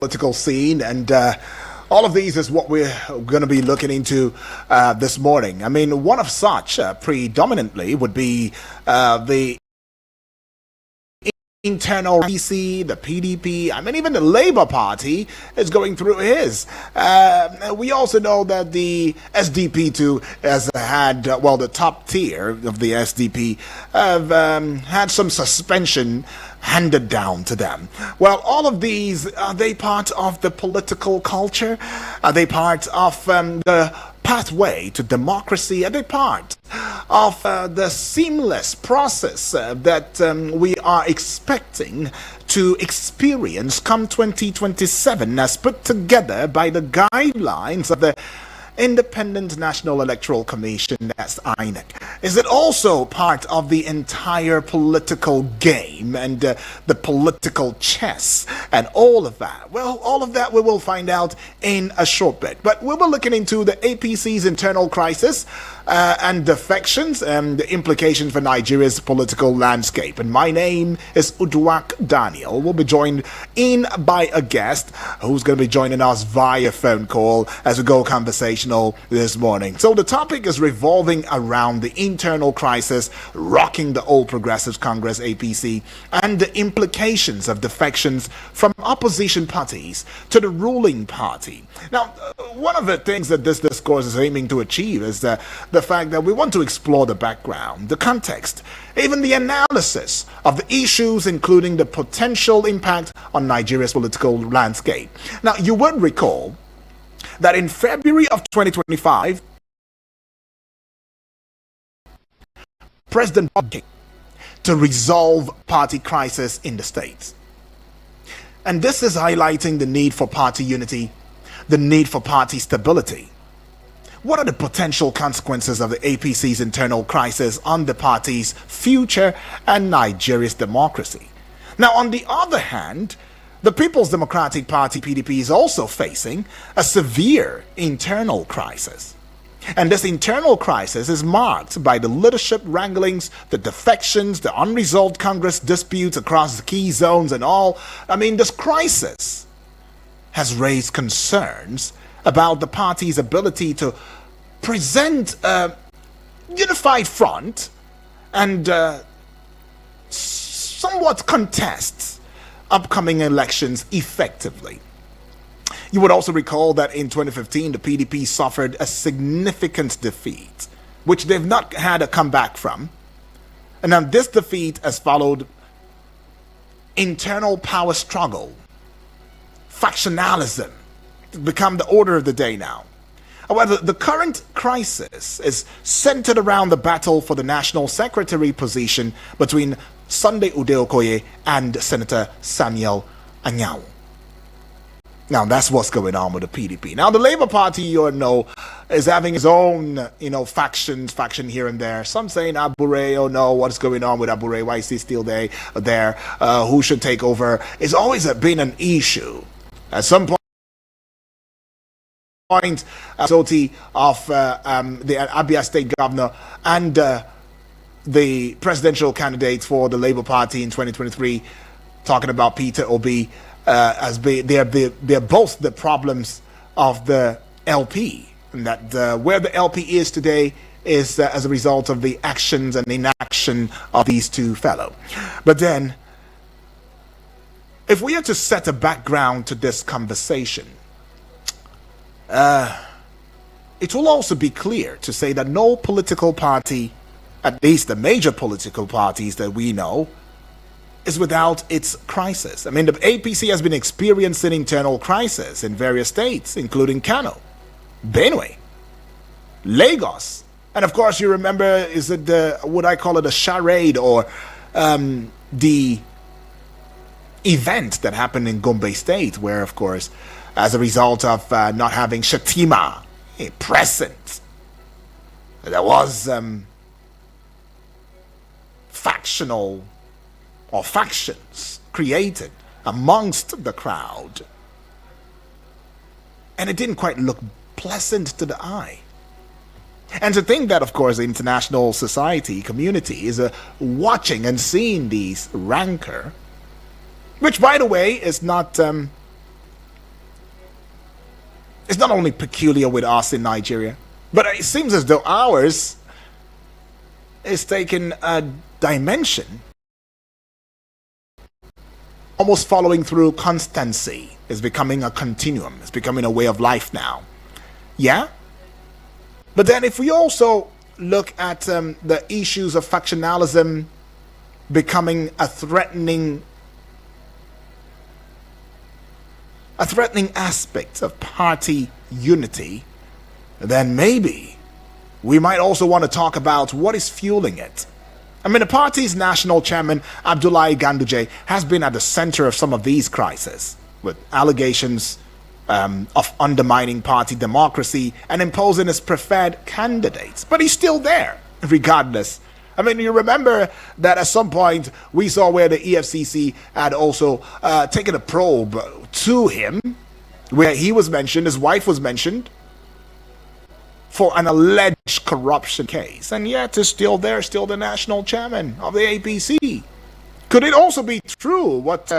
political scene, and all of these is what we're going to be looking into this morning. I mean, one of such predominantly would be the internal APC, the PDP, I mean, even the Labour Party is going through his. We also know that the SDP too has had, well, the top tier of the SDP have had some suspension handed down to them. Well, all of these, are they part of the political culture? Are they part of the pathway to democracy? Are they part of the seamless process that we are expecting to experience come 2027 as put together by the guidelines of the Independent National Electoral Commission, that's INEC? Is it also part of the entire political game and the political chess and all of that? Well, all of that we will find out in a short bit. But we were looking into the APC's internal crisis and defections and the implications for Nigeria's political landscape. And my name is Uduak Daniel. We'll be joined in by a guest who's going to be joining us via phone call as we go conversational this morning. So the topic is revolving around the internal crisis rocking the All Progressives Congress APC and the implications of defections from opposition parties to the ruling party. Now, one of the things that this discourse is aiming to achieve is the fact that we want to explore the background, the context, even the analysis of the issues, including the potential impact on Nigeria's political landscape. Now, you would recall that in February of 2025, President Bob to resolve party crisis in the states. And this is highlighting the need for party unity, the need for party stability. What are the potential consequences of the APC's internal crisis on the party's future and Nigeria's democracy? Now, on the other hand, the People's Democratic Party, PDP, is also facing a severe internal crisis. And this internal crisis is marked by the leadership wranglings, the defections, the unresolved Congress disputes across the key zones and all. I mean, this crisis has raised concerns about the party's ability to present a unified front and somewhat contest upcoming elections effectively. You would also recall that in 2015, the PDP suffered a significant defeat, which they've not had a comeback from. And now this defeat has followed internal power struggle, factionalism, become the order of the day now. However, the current crisis is centered around the battle for the national secretary position between Sunday Udeokoye and Senator Samuel Anyao. Now, that's what's going on with the PDP. Now, the Labour Party, you know, is having its own, faction here and there. Some saying Abure, oh no, what's going on with Abure? Why is he still there? Who should take over? It's always been an issue. At some point, SOT of the Abia State Governor and the presidential candidate for the Labour Party in 2023, talking about Peter Obi, as they're both the problems of the LP, and that where the LP is today is as a result of the actions and inaction of these two fellows. But then, if we are to set a background to this conversation, it will also be clear to say that no political party, at least the major political parties that we know, is without its crisis. I mean, the APC has been experiencing internal crisis in various states, including Kano, Benue, Lagos, and of course, you remember, is it would I call it a charade or the event that happened in Gombe State, where, of course, as a result of not having Shatima present, there was factional or factions created amongst the crowd, and it didn't quite look pleasant to the eye. And to think that, of course, the international society community is watching and seeing these rancor, which, by the way, is not It's not only peculiar with us in Nigeria, but it seems as though ours is taking a dimension almost following through constancy. Is becoming a continuum. It's becoming a way of life now. Yeah? But then if we also look at the issues of factionalism becoming a threatening aspect of party unity, then maybe we might also want to talk about what is fueling it. I mean, the party's national chairman, Abdullahi Ganduje, has been at the center of some of these crises, with allegations of undermining party democracy and imposing his preferred candidates. But he's still there, regardless. I mean, you remember that at some point we saw where the EFCC had also taken a probe to him, where he was mentioned, his wife was mentioned, for an alleged corruption case. And yet is still there, still the national chairman of the APC. Could it also be true what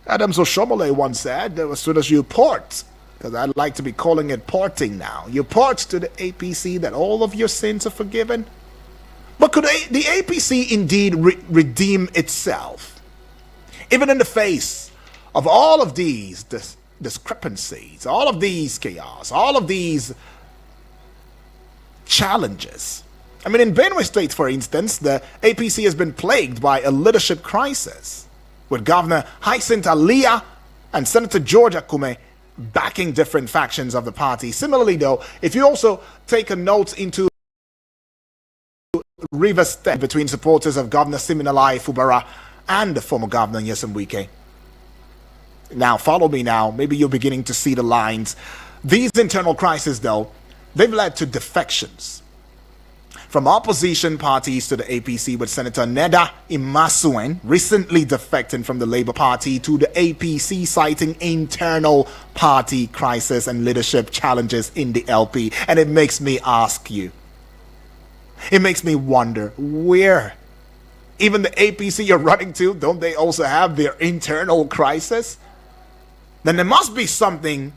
Adams Oshomole once said, as soon as you port, because I'd like to be calling it porting now, you port to the APC that all of your sins are forgiven? But could the APC indeed redeem itself, even in the face of all of these discrepancies, all of these chaos, all of these challenges? I mean, in Benue State, for instance, the APC has been plagued by a leadership crisis, with Governor Hyacinth Alia and Senator George Akume backing different factions of the party. Similarly, though, if you also take a note into Rivers State between supporters of Governor Siminalayi Fubara and the former Governor Nyesom Wike. Now, follow me now. Maybe you're beginning to see the lines. These internal crises, though, they've led to defections from opposition parties to the APC, with Senator Neda Imasuen recently defecting from the Labour Party to the APC, citing internal party crisis and leadership challenges in the LP. And it makes me ask you, it makes me wonder, where? Even the APC you're running to, don't they also have their internal crisis? Then there must be something,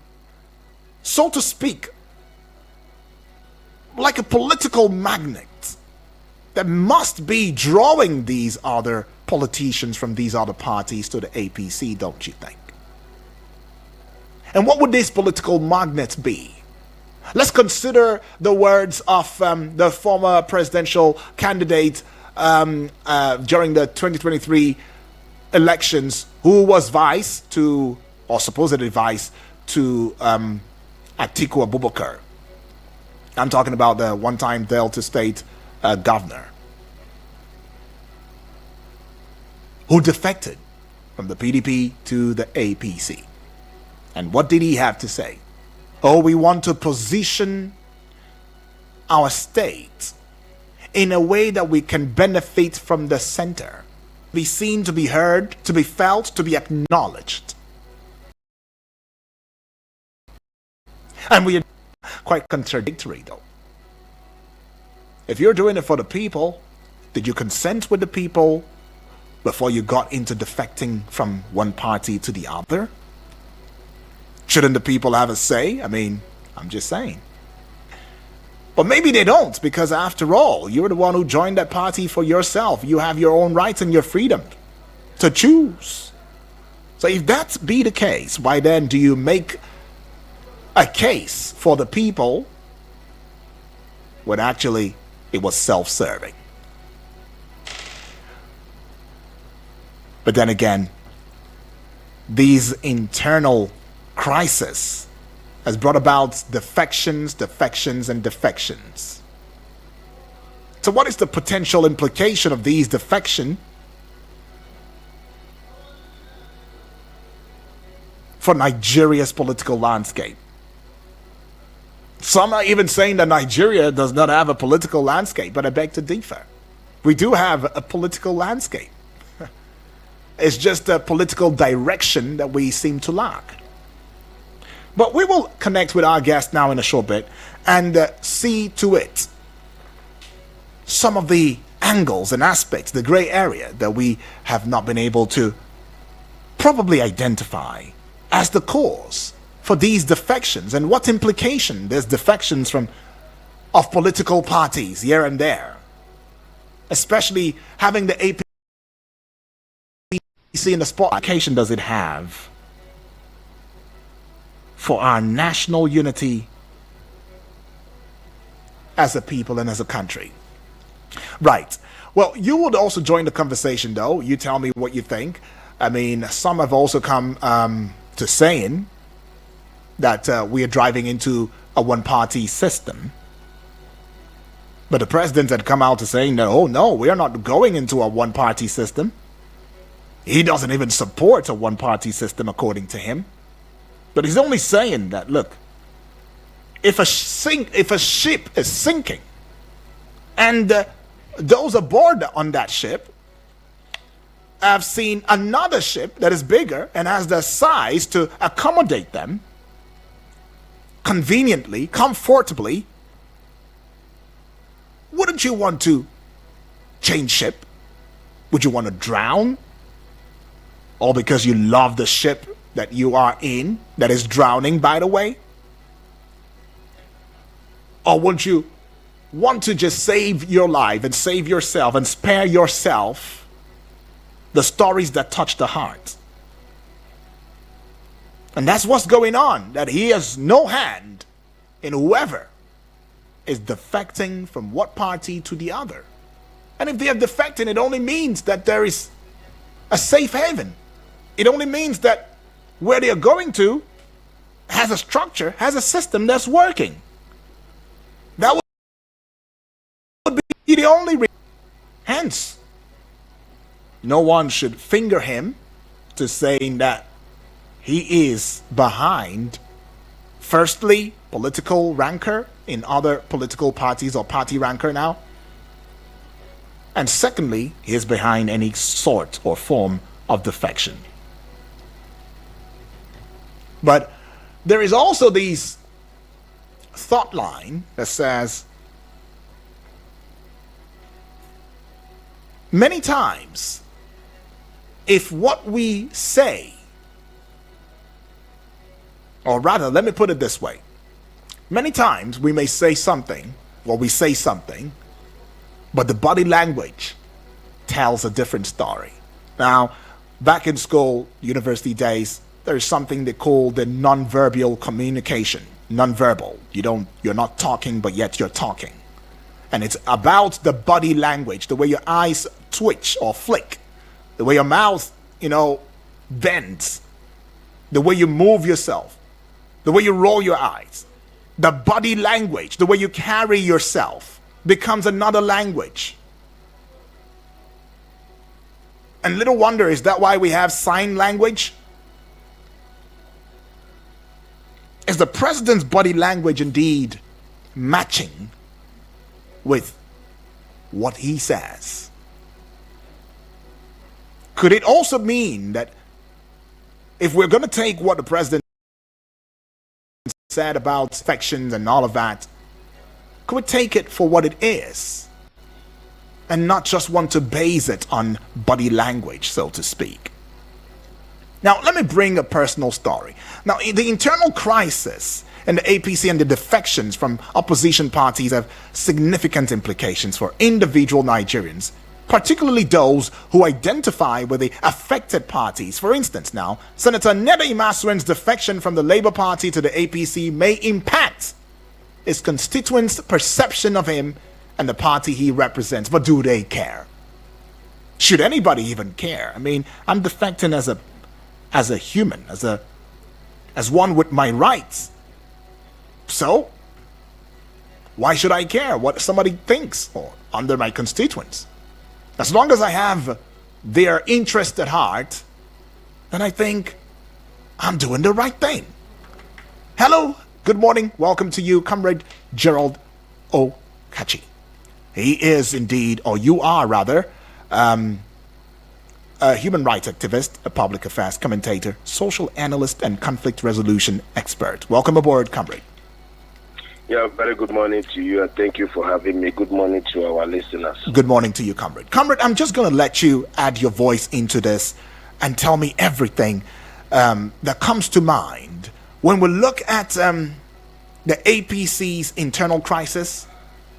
so to speak, like a political magnet that must be drawing these other politicians from these other parties to the APC, don't you think? And what would these political magnets be? Let's consider the words of the former presidential candidate during the 2023 elections, who was vice to, or supposedly vice to, Atiku Abubakar. I'm talking about the one-time Delta State governor who defected from the PDP to the APC. And what did he have to say? Oh, we want to position our state in a way that we can benefit from the center, be seen, to be heard, to be felt, to be acknowledged. And we are quite contradictory, though. If you're doing it for the people, did you consent with the people before you got into defecting from one party to the other? Shouldn't the people have a say? I mean, I'm just saying. But maybe they don't, because after all, you're the one who joined that party for yourself. You have your own rights and your freedom to choose. So if that be the case, why then do you make a case for the people when actually it was self-serving? But then again, these internal crises has brought about defections, and defections. So what is the potential implication of these defections for Nigeria's political landscape? Some are even saying that Nigeria does not have a political landscape, but I beg to differ. We do have a political landscape. It's just a political direction that we seem to lack. But we will connect with our guest now in a short bit and see to it some of the angles and aspects, the gray area that we have not been able to probably identify as the cause for these defections, and what implication there's defections from of political parties here and there, especially having the APC in the spot. What implication does it have for our national unity as a people and as a country? Right. Well, you would also join the conversation, though. You tell me what you think. I mean, some have also come to saying that we are driving into a one-party system. But the president had come out to saying, no, we are not going into a one-party system. He doesn't even support a one-party system, according to him. But he's only saying that, look, if a ship is sinking, and those aboard on that ship have seen another ship that is bigger and has the size to accommodate them conveniently, comfortably, wouldn't you want to change ship? Would you want to drown? All because you love the ship that you are in, that is drowning, by the way? Or would you want to just save your life and save yourself and spare yourself the stories that touch the heart? And that's what's going on, that he has no hand in whoever is defecting from what party to the other. And if they are defecting, it only means that there is a safe haven. It only means that where they are going to has a structure, has a system that's working. That would be the only reason. Hence, no one should finger him to saying that he is behind, firstly, political rancor in other political parties, or party rancor now, and secondly, he is behind any sort or form of defection. But there is also this thought line that says, many times, if what we say, or rather, let me put it this way. Many times we may say something, or we say something, but the body language tells a different story. Now, back in school, university days, there is something they call the nonverbal communication. Nonverbal. You're not talking, but yet you're talking. And it's about the body language, the way your eyes twitch or flick, the way your mouth, bends, the way you move yourself, the way you roll your eyes. The body language, the way you carry yourself, becomes another language. And little wonder, is that why we have sign language? Is the president's body language indeed matching with what he says? Could it also mean that if we're going to take what the president said about defections and all of that, could we take it for what it is and not just want to base it on body language, so to speak? Now, let me bring a personal story. Now, the internal crisis in the APC and the defections from opposition parties have significant implications for individual Nigerians, particularly those who identify with the affected parties. For instance, now, Senator Neda Imaswen's defection from the Labour Party to the APC may impact his constituents' perception of him and the party he represents. But do they care? Should anybody even care? I mean, I'm defecting as a human, as one with my rights. So, why should I care what somebody thinks or under my constituents? As long as I have their interest at heart, then I think I'm doing the right thing. Hello, good morning, welcome to you, Comrade Gerald Okachi. He is indeed, or you are rather, a human rights activist, a public affairs commentator, social analyst, and conflict resolution expert. Welcome aboard, Comrade. Yeah, very good morning to you, and thank you for having me. Good morning to our listeners. Good morning to you, Comrade. Comrade, I'm just going to let you add your voice into this and tell me everything that comes to mind when we look at the APC's internal crisis,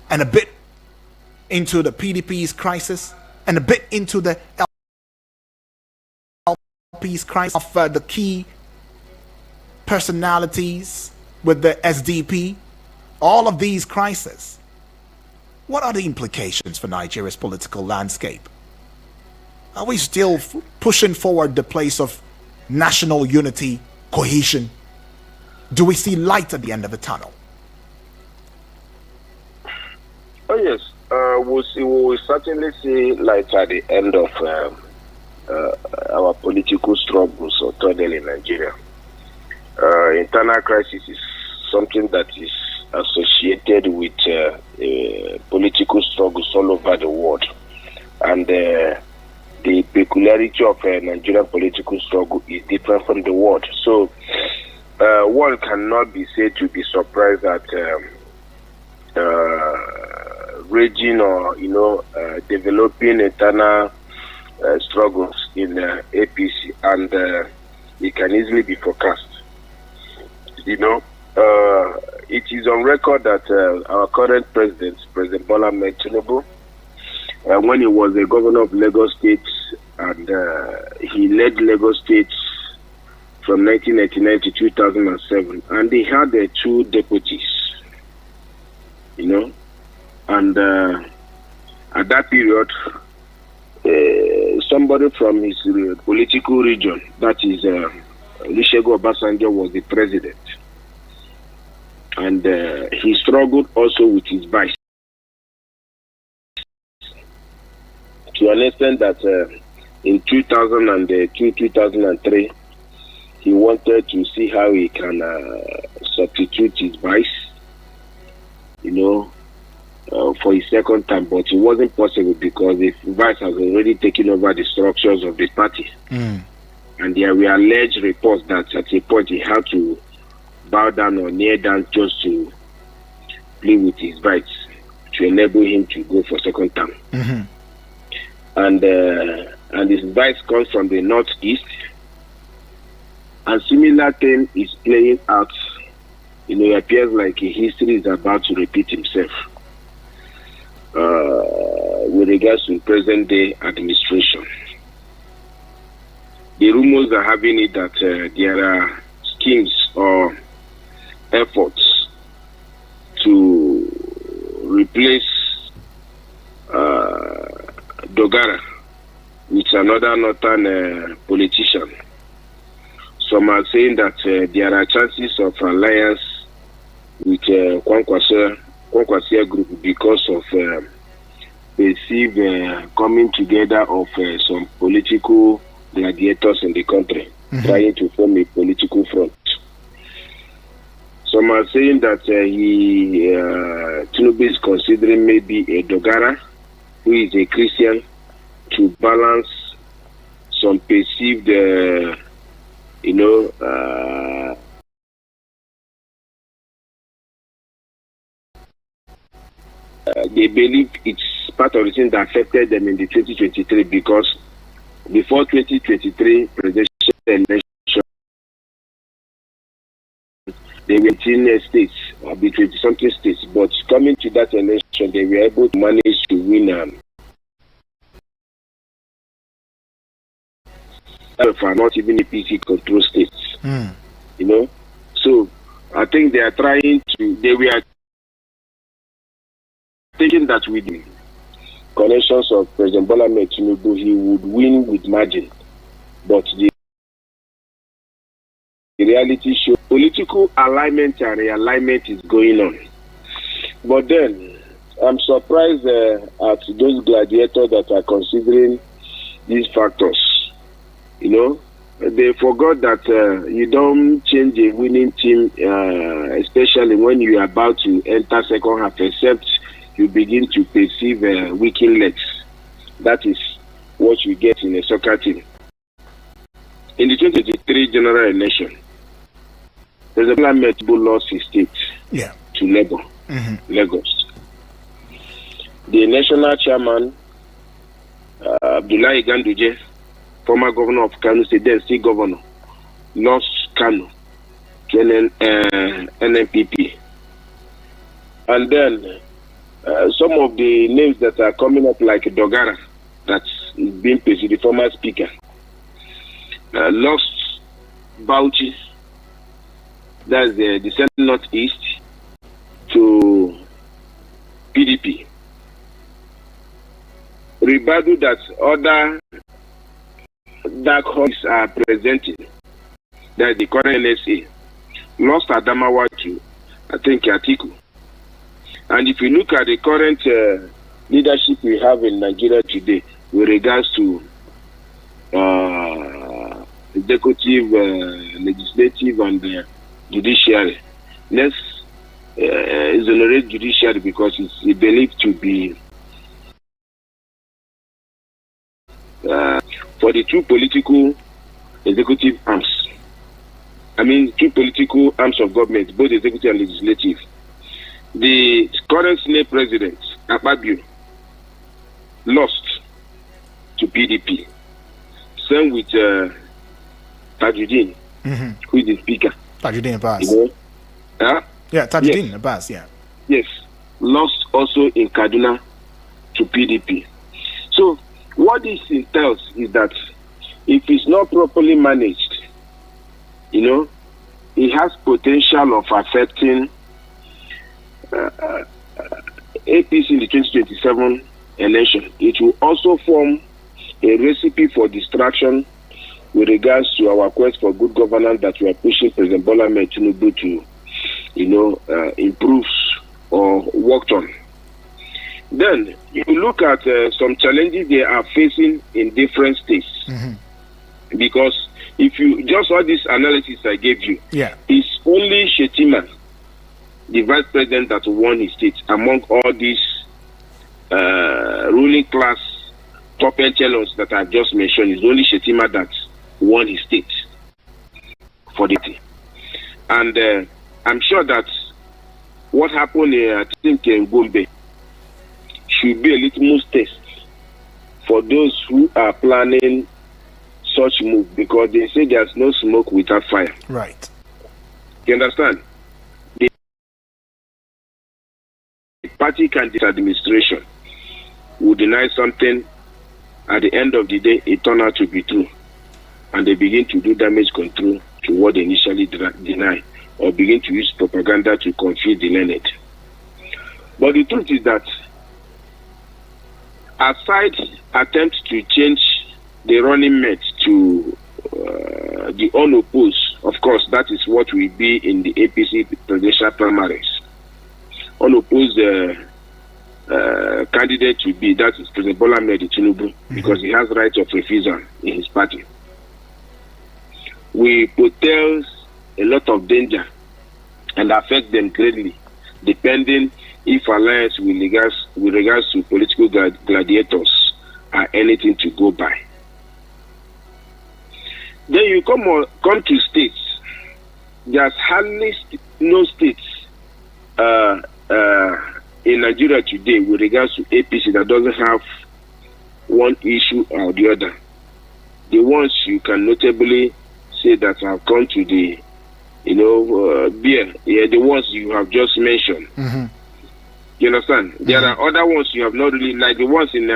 and a bit into the PDP's crisis, and a bit into the LP's crisis of the key personalities with the SDP, all of these crises, what are the implications for Nigeria's political landscape? Are we still pushing forward the place of national unity, cohesion? Do we see light at the end of the tunnel? Oh yes, we'll certainly see light at the end of our political struggles or turmoil in Nigeria. Internal crisis is something that is associated with political struggles all over the world, and the peculiarity of Nigerian political struggle is different from the world. So one cannot be said to be surprised at raging or developing internal struggles in APC, and it can easily be forecast. It is on record that our current President Bola Ahmed Tinubu, when he was the governor of Lagos State, and he led Lagos State from 1999 to 2007, and he had two deputies, and at that period, somebody from his political region, that is Olusegun Obasanjo, was the president, and he struggled also with his vice to an extent that in 2002, 2003, he wanted to see how he can substitute his vice, for his second term, but it wasn't possible because the vice has already taken over the structures of the party. And there were alleged reports that at a point he had to bow down or kneel down just to play with his vice to enable him to go for second term. And his vice comes from the northeast, and similar thing is playing out. It appears like history is about to repeat himself with regards to present day administration. The rumors are having it that there are schemes or efforts to replace Dogara with another northern politician. Some are saying that there are chances of alliance with Kwankwasia group because of perceived coming together of some political gladiators in the country, trying to form a political front. Some are saying that Tinubu is considering maybe a Dogara, who is a Christian, to balance some perceived, they believe it's part of the thing that affected them in the 2023, because before 2023 presidential election, they were in states, or between something states, but coming to that election, they were able to manage to win for not even APC control states. So I think they are trying to, they were thinking that with the connections of President Bola Ahmed Tinubu, he would win with margin, but the reality shows political alignment and realignment is going on. But then I'm surprised at those gladiators that are considering these factors. They forgot that you don't change a winning team, especially when you are about to enter second half, except you begin to perceive weakened legs. That is what you get in a soccer team. In the 2023 general election, President Ahmed Tinubu lost his state to Labour, Lagos. The national chairman, Abdullahi Ganduje, former governor of Kano State, then still governor, lost Kano NNPP. And then some of the names that are coming up, like Dogara, that's being pursued, the former speaker, lost Bauchi, that's the Central Northeast, to PDP. Ribadu, that other dark horses are presenting, that the current NSA, lost Adamawa to, I think, Atiku. And if you look at the current leadership we have in Nigeria today with regards to executive, legislative, and judiciary, let's exonerate judiciary because it's believed to be for the two political executive arms. I mean, two political arms of government, both executive and legislative. The current Senate president, Akpabio, lost to PDP. Same with Tajuddin, who is the speaker. Tajuddin Abbas. You know? Yeah, Tajuddin Abbas, yeah. Yes, lost also in Kaduna to PDP. So, what this entails is that if it's not properly managed, you know, it has potential of affecting APC in the 2027 election. It will also form a recipe for distraction with regards to our quest for good governance that we are pushing President Bola Ahmed Tinubu to, you know, improve or work on. Then you look at some challenges they are facing in different states. Because if you just all this analysis I gave you, it's only Shetima, the vice president, that won his state among all these ruling class top echelons that I've just mentioned. It's only Shetima that won his state for the day. And I'm sure that what happened I think in Gombe should be a litmus test for those who are planning such move, because they say there's no smoke without fire. Right. You understand? The party candidate administration will deny something. At the end of the day, it turns out to be true, and they begin to do damage control to what they initially deny, or begin to use propaganda to confuse the learned. But the truth is that, aside attempts to change the running mate to the unopposed, of course, that is what will be in the APC presidential primaries. Unopposed candidate will be, that is President Bola Ahmed Tinubu, because he has right of refusal in his party. We pose a lot of danger and affect them greatly, depending if alliance with regards to political gladiators are anything to go by. Then you come to states. There's hardly no states in Nigeria today with regards to APC that doesn't have one issue or the other. The ones you can notably say that have come to the, the ones you have just mentioned. You understand? There are other ones you have not really, like the ones in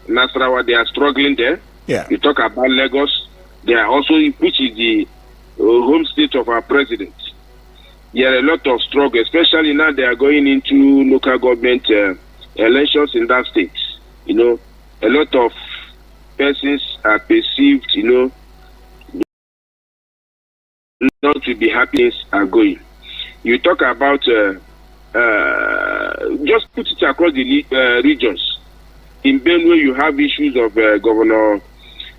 Nasarawa, they are struggling there. Yeah. You talk about Lagos. They are also, which is the home state of our president. There are a lot of struggle, especially now they are going into local government elections in that state. You know, a lot of persons are perceived, not to be happy are going. You talk about, just put it across the regions. In Benue, you have issues of Governor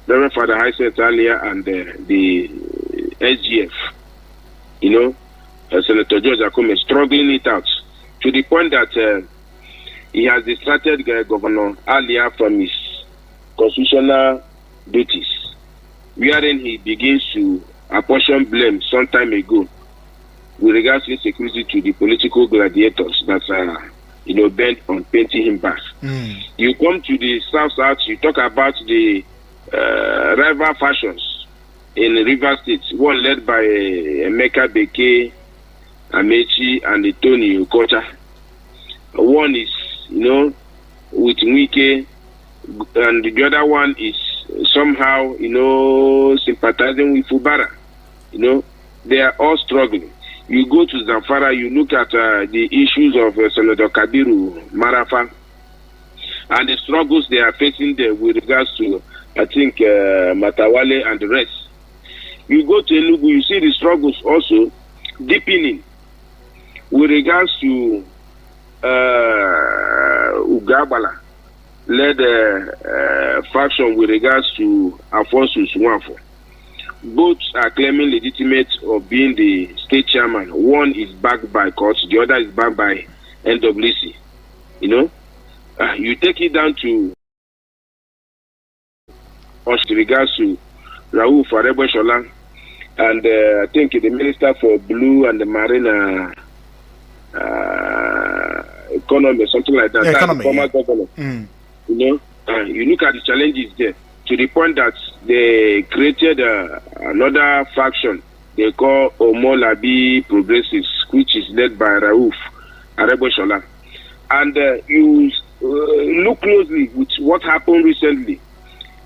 Reverend Father Hyacinth earlier and the SGF, Senator George Akome struggling it out to the point that he has distracted Governor earlier from his constitutional duties, wherein he begins to apportion blame some time ago with regards to insecurity to the political gladiators that are, bent on painting him back. You come to the South, you talk about the rival factions in River State, one led by Emeka Beke, Amechi, and Tony Okocha. One is, with Wike, and the other one is somehow, sympathizing with Fubara. They are all struggling. You go to Zamfara, you look at the issues of Senator Kabiru Marafa and the struggles they are facing there with regards to, I think, Matawale and the rest. You go to Enugu, you see the struggles also deepening with regards to Ugabala led faction with regards to Alfonso Nwafor. Both are claiming legitimate of being the state chairman. One is backed by courts, the other is backed by NWC. You take it down to with regards to Raouf Aregbesola and I think the Minister for Blue and the Marine Economy, something like that. Yeah, economy, the former governor. You look at the challenges there to the point that they created another faction they call Omolabi Progressives, which is led by Raouf Aregbesola. And you look closely with what happened recently.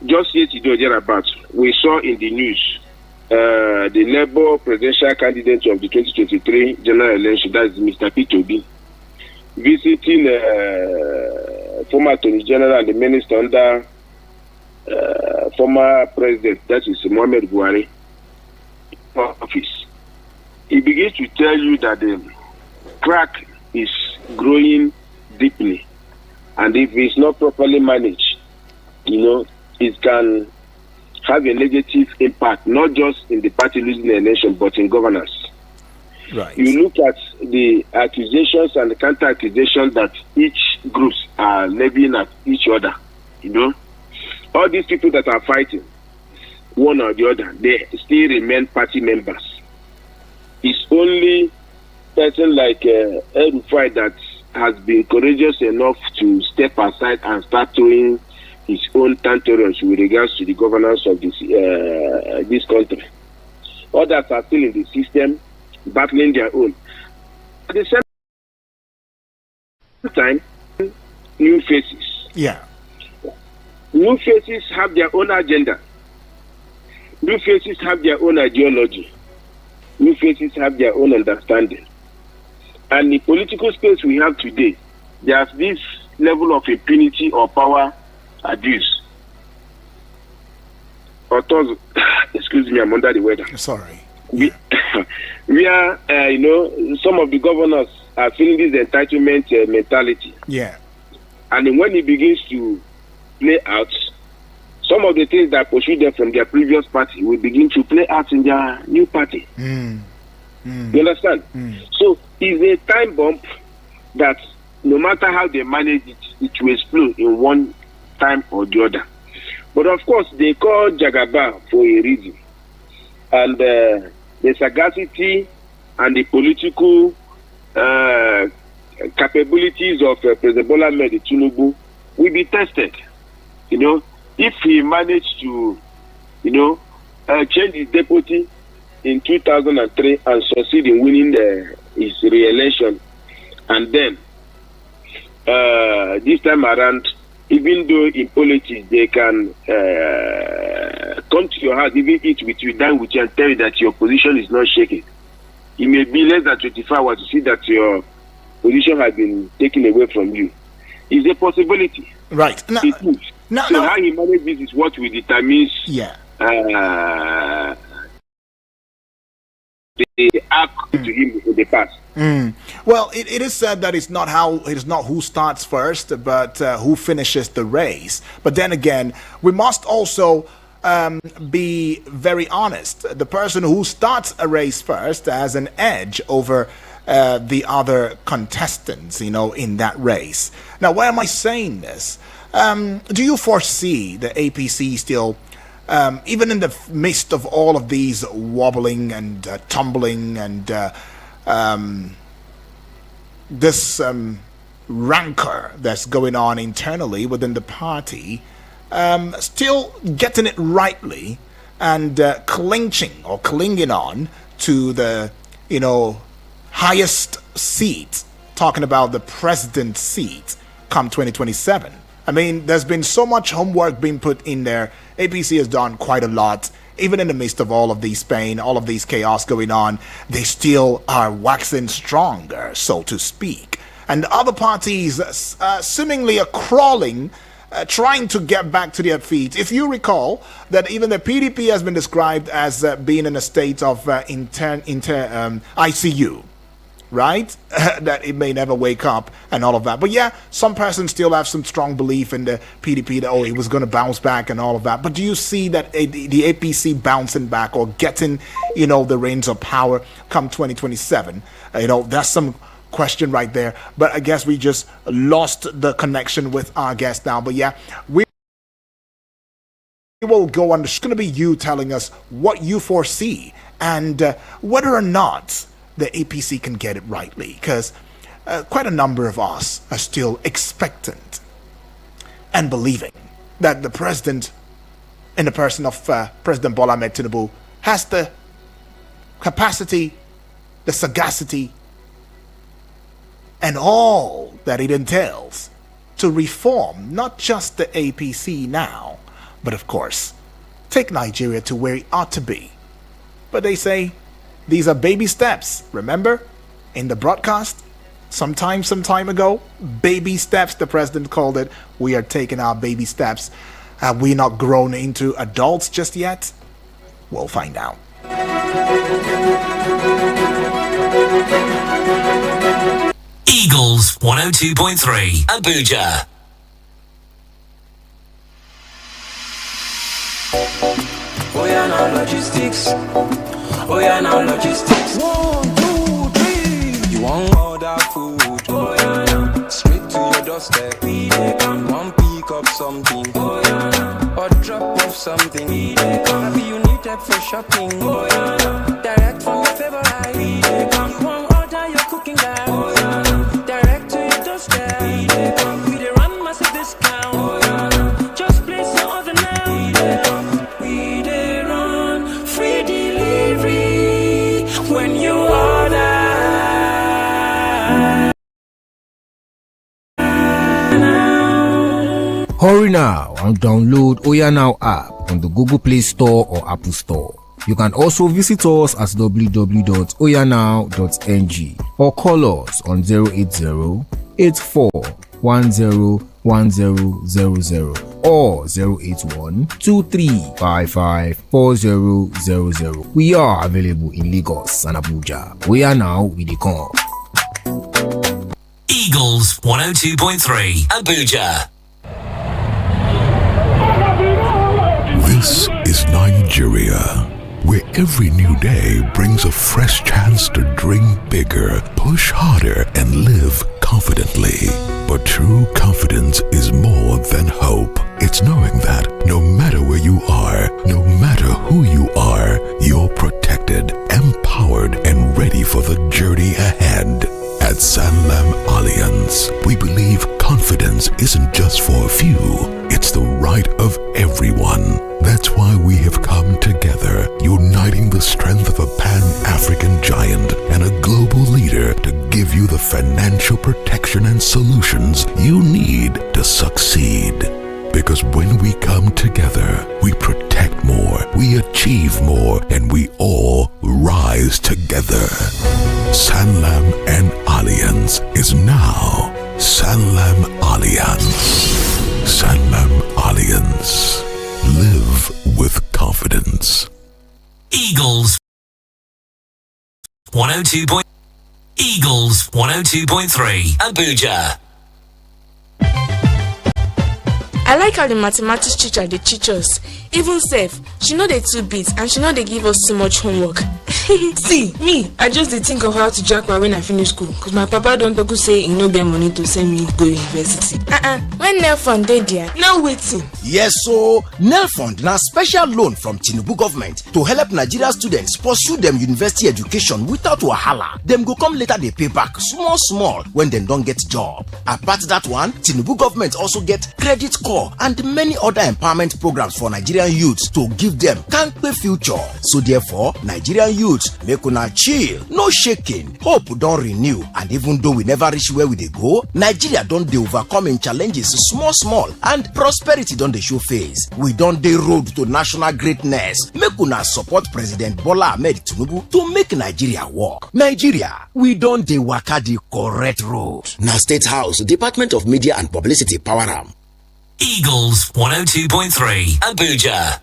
Just yesterday, about, we saw in the news the Labour presidential candidate of the 2023 general election, that is Mr. Peter Obi, visiting former Attorney General and the Minister under former President, that is Muhammad Buhari, office. He begins to tell you that the crack is growing deeply, and if it's not properly managed, it can have a negative impact, not just in the party losing the election, but in governance. Right. You look at the accusations and the counter-accusations that each groups are levying at each other. All these people that are fighting, one or the other, they still remain party members. It's only person like El-Rufai that has been courageous enough to step aside and start throwing his own tantrums with regards to the governance of this country. Others are still in the system, battling their own. At the same time, new faces. Yeah. New faces have their own agenda. New faces have their own ideology. New faces have their own understanding. And the political space we have today, there's this level of impunity or power abuse. Excuse me, I'm under the weather. Sorry. We are, some of the governors are feeling this entitlement mentality. Yeah. And then when it begins to play out, some of the things that pursued them from their previous party will begin to play out in their new party. You understand? So it's a time bomb that no matter how they manage it, it will explode in one time or the other. But of course, they call Jagaba for a reason. And the sagacity and the political capabilities of President Bola Ahmed Tinubu will be tested. If he managed to, change his deputy in 2003 and succeed in winning his re-election, and then this time around, even though in politics they can come to your house, even eat with you, dine with you, and tell you that your position is not shaking. It may be less than 24 hours to see that your position has been taken away from you. It's a possibility. Right. So how he manages this is what will determine the act to him in the past. Well, it is said that it is not who starts first, but who finishes the race. But then again, we must also be very honest. The person who starts a race first has an edge over the other contestants, in that race. Now, why am I saying this? Do you foresee the APC still, even in the midst of all of these wobbling and tumbling and this rancor that's going on internally within the party, still getting it rightly and clinging on to the, highest seat, talking about the president's seat come 2027. I mean, there's been so much homework being put in there. APC has done quite a lot. Even in the midst of all of these pain, all of these chaos going on, they still are waxing stronger, so to speak. And other parties seemingly are crawling, trying to get back to their feet. If you recall that even the PDP has been described as being in a state of ICU, right? That it may never wake up and all of that. But yeah, some persons still have some strong belief in the PDP that, it was going to bounce back and all of that. But do you see that the APC bouncing back or getting, the reins of power come 2027? That's some question right there. But I guess we just lost the connection with our guest now. But yeah, we will go on. It's going to be you telling us what you foresee and whether or not the APC can get it rightly, because quite a number of us are still expectant and believing that the president, in the person of President Bola Ahmed Tinubu, has the capacity, the sagacity, and all that it entails to reform not just the APC now, but of course, take Nigeria to where it ought to be. But they say these are baby steps. Remember, in the broadcast, some time ago, baby steps, the president called it. We are taking our baby steps. Have we not grown into adults just yet? We'll find out. Eagles 102.3 Abuja. Oh yeah, now logistics. Oh yeah, now logistics. 1, 2, 3. You want order food? Oh yeah, now. Straight to your doorstep. We dey come. One pick up something. Oh yeah, now. Or drop off something. We dey come. Maybe you need help for shopping. Oh yeah, now. Direct from your favorite. We dey come. You want order your cooking gas. Oh yeah, now. Direct to your doorstep. We dey come. We dey run massive discount. Oh yeah, now. Just place your order now. We dey come. We dey run free delivery when you order. Hurry now and download Oya Now app on the Google Play Store or Apple Store. You can also visit us at www.oyanow.ng or call us on 080-8410-1000 or 081-2355-4000. We are available in Lagos and Abuja. Oya Now with the call. Eagles 102.3 Abuja. This is Nigeria, where every new day brings a fresh chance to dream bigger, push harder, and live confidently. But true confidence is more than hope. It's knowing that no matter where you are, no matter who you are, you're protected, empowered, and ready for the journey ahead. At Sanlam Alliance, we believe confidence isn't just for a few, it's the right of everyone. That's why we have come together, uniting the strength of a Pan-African giant and a global leader to give you the financial protection and solutions you need to succeed. Because when we come together, we protect more, we achieve more, and we all rise together. Sanlam and Alliance is now Sanlam Alliance. Sanlam Alliance. Live with confidence. Eagles 102. Eagles 102.3 Abuja. I like how the mathematics teacher they teach us. Even safe, she know they 2 bits and she know they give us too much homework. See, me, I just dey think of how to jack when I finish school. Cause my papa don't talk say he no get money to send me go university. When Nel Fund dey there, now waiting. Yes, so Nel Fund na special loan from Tinubu government to help Nigeria students pursue them university education without wahala. Them go come later they pay back small when they don't get job. Apart that one, Tinubu government also get credit score and many other empowerment programs for Nigerian youths to give them kampe future. So therefore, Nigerian youths make una chill, no shaking. Hope don't renew, and even though we never reach where we dey go, Nigeria don't dey overcoming challenges small and prosperity don't dey show face. We don't dey road to national greatness. Make una support President Bola Ahmed Tinubu to make Nigeria work. Nigeria, we don't dey waka the correct road. Na State House, Department of Media and Publicity power am. Eagles 102.3 Abuja.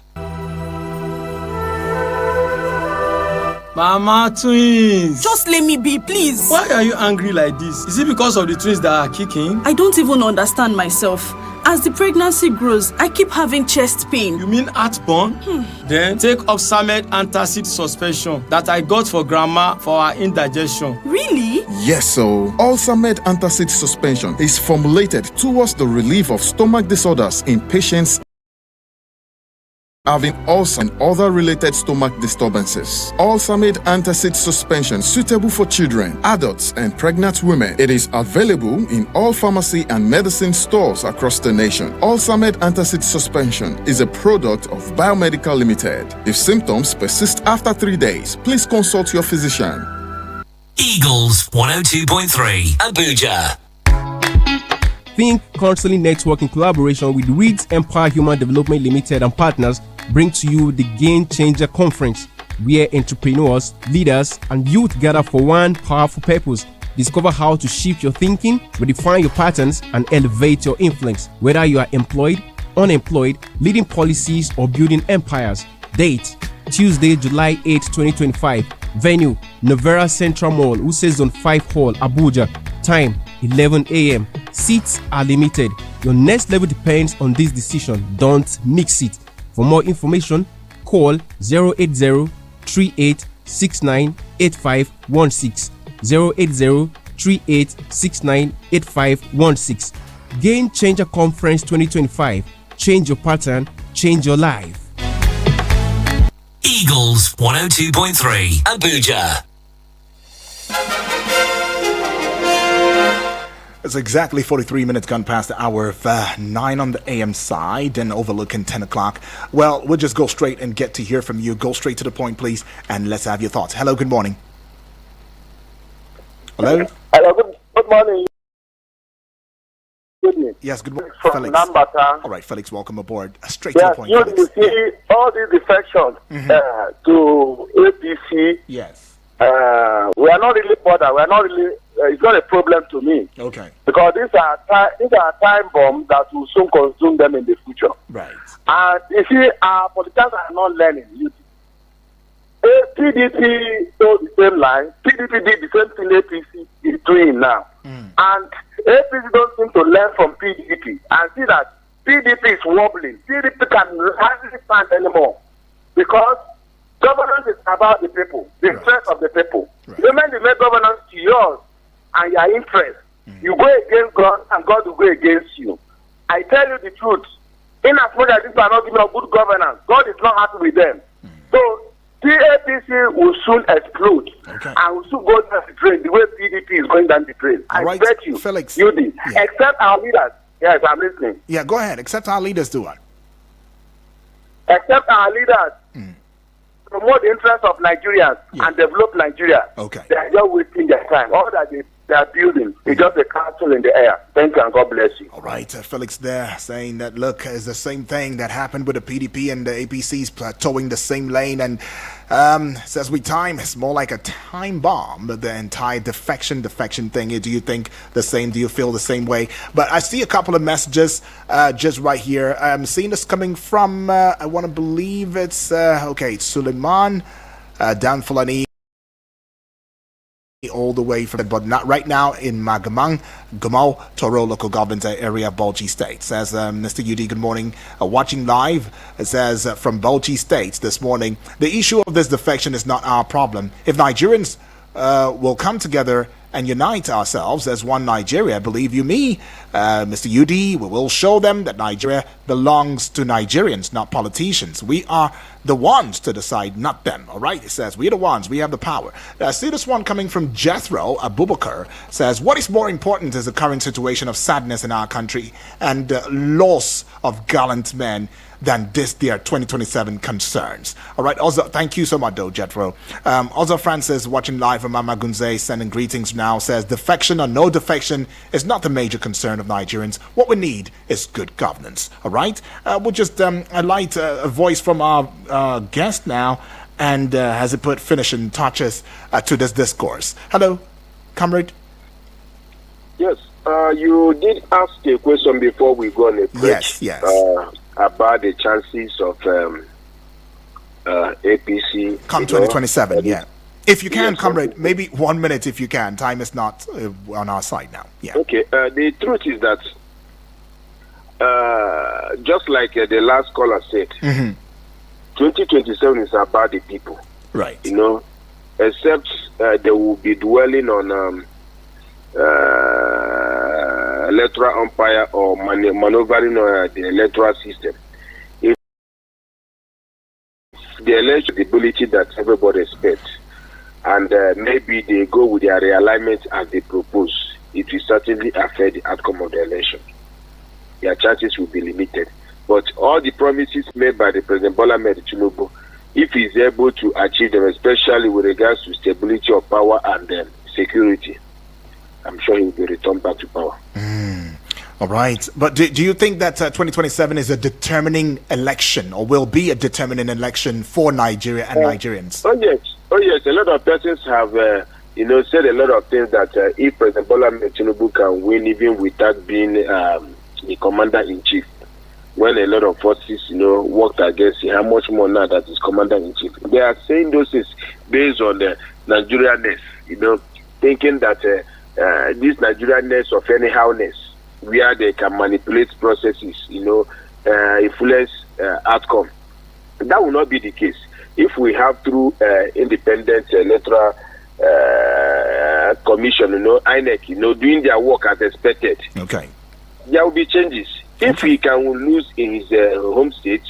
Mama twins. Just let me be, please. Why are you angry like this? Is it because of the twins that are kicking? I don't even understand myself. As the pregnancy grows, I keep having chest pain. You mean heartburn? Then take Oxamed antacid suspension that I got for grandma for her indigestion. Really? Yes, so Ulsamed antacid suspension is formulated towards the relief of stomach disorders in patients having ulcer and other related stomach disturbances. Ulsamid antacid suspension suitable for children, adults, and pregnant women. It is available in all pharmacy and medicine stores across the nation. Ulsamid antacid suspension is a product of Biomedical Limited. If symptoms persist after 3 days, please consult your physician. Eagles 102.3 Abuja. Think Counseling Network in collaboration with Reeds Empire Human Development Limited and partners bring to you the Game Changer Conference, where entrepreneurs, leaders, and youth gather for one powerful purpose. Discover how to shift your thinking, redefine your patterns, and elevate your influence. Whether you are employed, unemployed, leading policies, or building empires. Date: Tuesday, July 8, 2025. Venue: Novera Central Mall, Use Zone 5 Hall, Abuja. Time: 11 a.m. Seats are limited. Your next level depends on this decision. Don't mix it. For more information, call 080-3869-8516. 080-3869-8516. Game Changer Conference 2025. Change your pattern, change your life. Eagles 102.3 Abuja. It's exactly 43 minutes gone past the hour of 9 on the AM side and overlooking 10 o'clock. Well, we'll just go straight and get to hear from you. Go straight to the point, please, and let's have your thoughts. Hello, good morning. Hello? Hello, good morning. Good morning. Yes, good morning, From Felix. Lambata. All right, Felix, welcome aboard. Straight to the Yes, point, you Felix. see all these defections to APC. Yes. We are not really bothered. We are not really. It's not a problem to me. Okay. Because these are time bombs that will soon consume them in the future. Right. And you see, our politicians are not learning. PDP told the same line. PDP did the same thing APC is doing now. And APC don't seem to learn from PDP and see that PDP is wobbling. PDP can hardly stand anymore because governance is about the people, the interest of the people. Right. You make governance to yours and your interest. You go against God and God will go against you. I tell you the truth. In as much as people are not giving us good governance, God is not happy with them. So PAPC will soon explode and will soon go down the drain the way PDP is going down the drain. I bet you, Felix. you did. Yeah. Except our leaders. Yes, I'm listening. Yeah, go ahead. Except our leaders do what? Except our leaders promote the interests of Nigerians and develop Nigeria. Okay. They are just wasting their time. All that they are building is just a castle in the air. Thank you and God bless you. All right, Felix there saying that, look, it's the same thing that happened with the PDP and the APCs towing the same lane. And says it's more like a time bomb, the entire defection thing. Do you think the same? Do you feel the same way? But I see a couple of messages just right here. I'm seeing this coming from, I want to believe it's Suleiman Dan Fulani all the way from, but not right now in Magamang, Gumau, Toro local government area, Bauchi State. Says Mr. UD, good morning. Watching live, it says from Bauchi State this morning, the issue of this defection is not our problem. If Nigerians will come together and unite ourselves as one Nigeria, believe you me, Mr. UD, we will show them that Nigeria belongs to Nigerians, not politicians. We are the ones to decide, not them. All right, it says we're the ones, we have the power. See this one coming from Jethro Abubakar, says what is more important is the current situation of sadness in our country and loss of gallant men than this their 2027 concerns. All right, also thank you so much though, Jethro. Also Francis watching live from Mama Gunze sending greetings now, says defection or no defection is not the major concern of Nigerians. What we need is good governance. All right, we'll just highlight a voice from our guest now, and has it put finishing touches to this discourse. Hello, comrade. Yes, you did ask a question before we go on a break. Yes. About the chances of APC come 2027. Yeah, if you can, comrade, maybe 1 minute if you can. Time is not on our side now. Yeah. Okay. The truth is that just like the last caller said, 2027 is about the people. Right. Except they will be dwelling on electoral umpire or maneuvering the electoral system. If the election ability that everybody expects, and maybe they go with their realignment as they propose, it will certainly affect the outcome of the election. Their chances will be limited. But all the promises made by the President Bola Ahmed Tinubu, if he is able to achieve them, especially with regards to stability of power and security, I'm sure he will be returned back to power. All right. But do you think that 2027 is a determining election, or will be a determining election for Nigeria and Nigerians? Oh, yes. A lot of persons have, said a lot of things that if President Bola Ahmed Tinubu can win, even without being the commander-in-chief, when a lot of forces, worked against him, how much more now that he's commander-in-chief? They are saying those things based on the Nigerianness, thinking that this Nigerianness of anyhowness, where they can manipulate processes, influence outcome. That will not be the case. If we have through independent electoral commission, INEC, doing their work as expected, okay, there will be changes. If he can lose in his home state,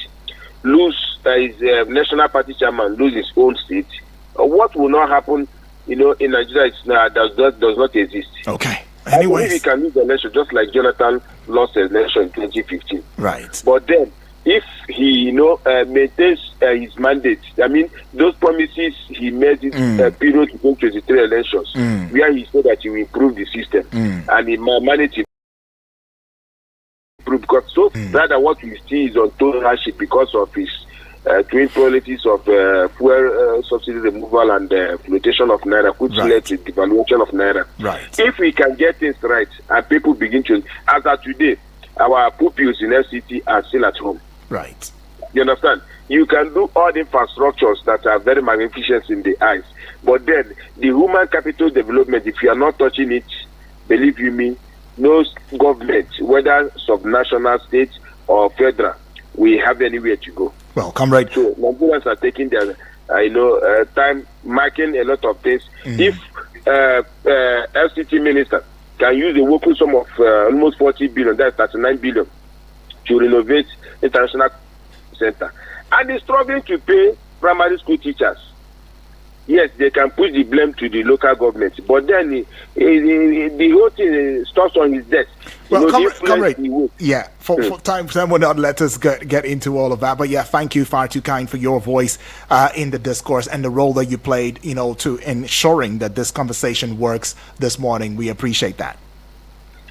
lose his national party chairman, lose his own state, what will not happen, in Nigeria, does not exist. Okay. Anyways, he can lose the election just like Jonathan lost the election in 2015. Right. But then, if he, maintains his mandate, I mean, those promises he made in period to 2023 elections, where he said that he will improve the system, and he managed to improve, because rather what we see is untold hardship because of his twin policies of fuel subsidy removal and flotation of Naira, which led to devaluation of Naira. Right. If we can get things right and people begin to, as of today, our pupils in FCT are still at home. Right. You understand? You can do all the infrastructures that are very magnificent in the eyes, but then the human capital development, if you are not touching it, believe you me, no government, whether subnational, state or federal, we have anywhere to go. Well, comrade. So Nigerians are taking their, time marking a lot of things. If FCT minister can use a working sum of almost 40 billion, that's 39 billion, to renovate international center, and is struggling to pay primary school teachers, yes, they can put the blame to the local government, but then the whole thing stops on his desk. Well, comrade, yeah, for time will not let us get into all of that, but yeah, thank you, far too kind, for your voice in the discourse and the role that you played, to ensuring that this conversation works this morning. We appreciate that.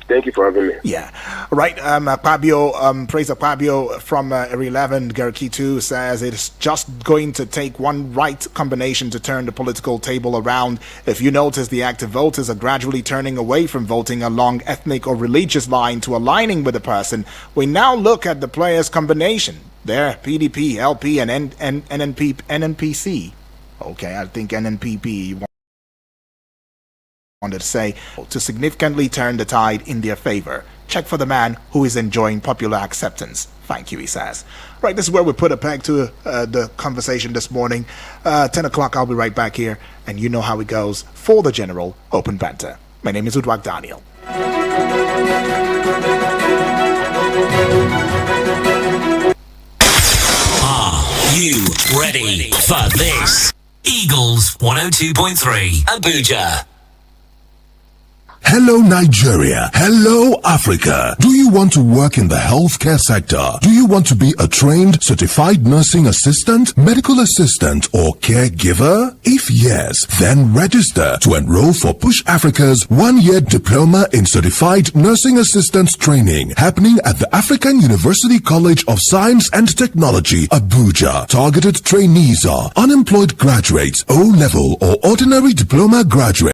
Thank you for having me. Yeah. Right. Pabio, Praise of Pabio from Area 11, Garaki2 says it's just going to take one right combination to turn the political table around. If you notice, the active voters are gradually turning away from voting along ethnic or religious line to aligning with a person. We now look at the players' combination. There, PDP, LP, and NNPC. Okay, I think NNPP wanted to say, to significantly turn the tide in their favor. Check for the man who is enjoying popular acceptance. Thank you, he says. Right, this is where we put a peg to the conversation this morning. 10 o'clock, I'll be right back here, and you know how it goes for the General Open Banter. My name is Udwak Daniel. Are you ready for this? Eagles 102.3 Abuja. Hello Nigeria. Hello Africa. Do you want to work in the healthcare sector? Do you want to be a trained certified nursing assistant, medical assistant, or caregiver? If yes, then register to enroll for Push Africa's 1-year diploma in certified nursing assistant training happening at the African University College of Science and Technology, Abuja. Targeted trainees are unemployed graduates, O-level or ordinary diploma graduates.